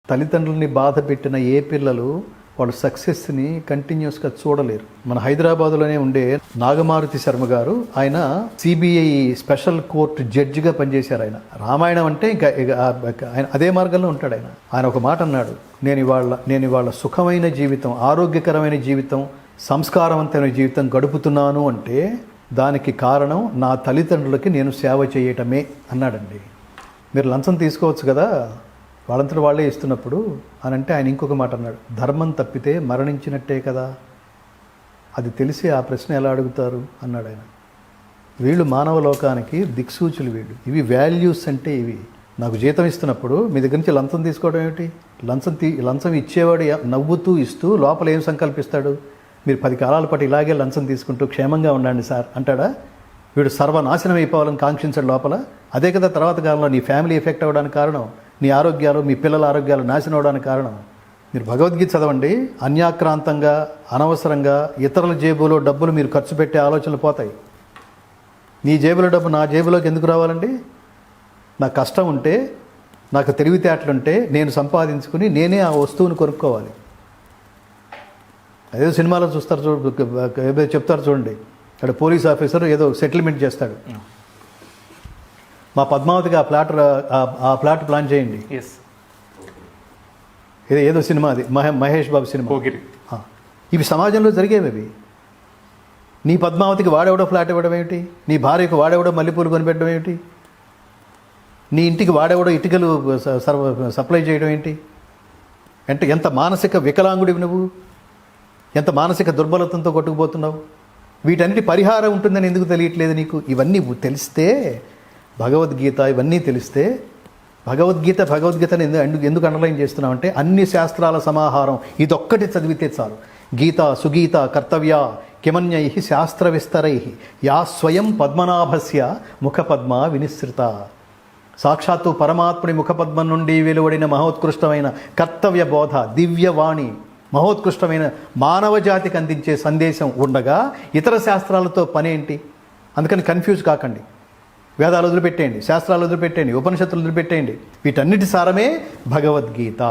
తల్లిదండ్రుల్ని బాధ పెట్టిన ఏ పిల్లలు వాళ్ళ సక్సెస్ని కంటిన్యూస్గా చూడలేరు. మన హైదరాబాద్లోనే ఉండే నాగమారుతి శర్మ గారు, ఆయన సిబిఐ స్పెషల్ కోర్టు జడ్జిగా పనిచేశారు. ఆయన రామాయణం అంటే ఇంకా ఆయన అదే మార్గంలో ఉంటాడు. ఆయన ఒక మాట అన్నాడు, నేను ఇవాళ సుఖమైన జీవితం, ఆరోగ్యకరమైన జీవితం, సంస్కారవంతమైన జీవితం గడుపుతున్నాను అంటే దానికి కారణం నా తల్లిదండ్రులకి నేను సేవ చేయటమే అన్నాడండి. మీరు లంచం తీసుకోవచ్చు కదా, వాళ్ళంతటి వాళ్ళే ఇస్తున్నప్పుడు అని అంటే ఆయన ఇంకొక మాట అన్నాడు, ధర్మం తప్పితే మరణించినట్టే కదా, అది తెలిసి ఆ ప్రశ్న ఎలా అడుగుతారు అన్నాడు ఆయన. వీళ్ళు మానవ లోకానికి దిక్సూచులు వీళ్ళు. ఇవి వాల్యూస్ అంటే ఇవి. నాకు జీతం ఇస్తున్నప్పుడు మీ దగ్గర నుంచి లంచం తీసుకోవడం ఏమిటి? లంచం ఇచ్చేవాడు నవ్వుతూ ఇస్తూ లోపల ఏం సంకల్పిస్తాడు? మీరు 10 కాలాల పాటు ఇలాగే లంచం తీసుకుంటూ క్షేమంగా ఉండండి సార్ అంటాడా? వీడు సర్వనాశనం అయిపోవాలని కాంక్షించాడు లోపల. అదే కదా తర్వాత కాలంలో నీ ఫ్యామిలీ ఎఫెక్ట్ అవ్వడానికి కారణం, నీ ఆరోగ్యాలు, మీ పిల్లల ఆరోగ్యాలు నాశనం అవడానికి కారణం. మీరు భగవద్గీత చదవండి, అన్యాక్రాంతంగా అనవసరంగా ఇతరుల జేబులో డబ్బులు మీరు ఖర్చు పెట్టే ఆలోచనలు పోతాయి. నీ జేబులో డబ్బు నా జేబులోకి ఎందుకు రావాలండి? నాకు కష్టం ఉంటే, నాకు తెలివితేటలుంటే నేను సంపాదించుకుని నేనే ఆ వస్తువుని కొనుక్కోవాలి. అదేదో సినిమాలో చూస్తారు, ఏదో చెప్తారు చూడండి, అక్కడ పోలీస్ ఆఫీసర్ ఏదో సెటిల్మెంట్ చేస్తాడు, మా పద్మావతికి ఆ ఫ్లాట్ ప్లాన్ చేయండి. ఏదో సినిమా, అది మహేష్ బాబు సినిమా. ఇవి సమాజంలో జరిగేవి. అవి నీ పద్మావతికి వాడెవడో ఫ్లాట్ ఇవ్వడం ఏమిటి? నీ భార్యకు వాడెవడో మల్లెపూలు కొనిపెట్టడం ఏమిటి? నీ ఇంటికి వాడెవడో ఇటుకలు సప్లై చేయడం ఏంటి? అంటే ఎంత మానసిక వికలాంగుడివి నువ్వు, ఎంత మానసిక దుర్బలతంతో కొట్టుకుపోతున్నావు. వీటన్నిటి పరిహారం ఉంటుందని ఎందుకు తెలియట్లేదు నీకు? ఇవన్నీ తెలిస్తే, భగవద్గీత ఇవన్నీ తెలిస్తే, భగవద్గీతని ఎందుకు అండర్లైన్ చేస్తున్నావు అంటే, అన్ని శాస్త్రాల సమాహారం ఇదొక్కటి చదివితే చాలు. గీత సుగీత కర్తవ్య కిమన్యై శాస్త్ర విస్తరై యా స్వయం పద్మనాభస్య ముఖపద్మ వినిశ్రిత. సాక్షాత్తు పరమాత్ముడి ముఖపద్మం నుండి వెలువడిన మహోత్కృష్టమైన కర్తవ్య బోధ, దివ్యవాణి, మహోత్కృష్టమైన మానవ జాతికి అందించే సందేశం ఉండగా ఇతర శాస్త్రాలతో పనేంటి? అందుకని కన్ఫ్యూజ్ కాకండి. వేదాలు వదిలిపెట్టేయండి, శాస్త్రాలు వదిలిపెట్టేయండి, ఉపనిషత్తులు వదిలిపెట్టేయండి. వీటన్నిటి సారమే భగవద్గీత.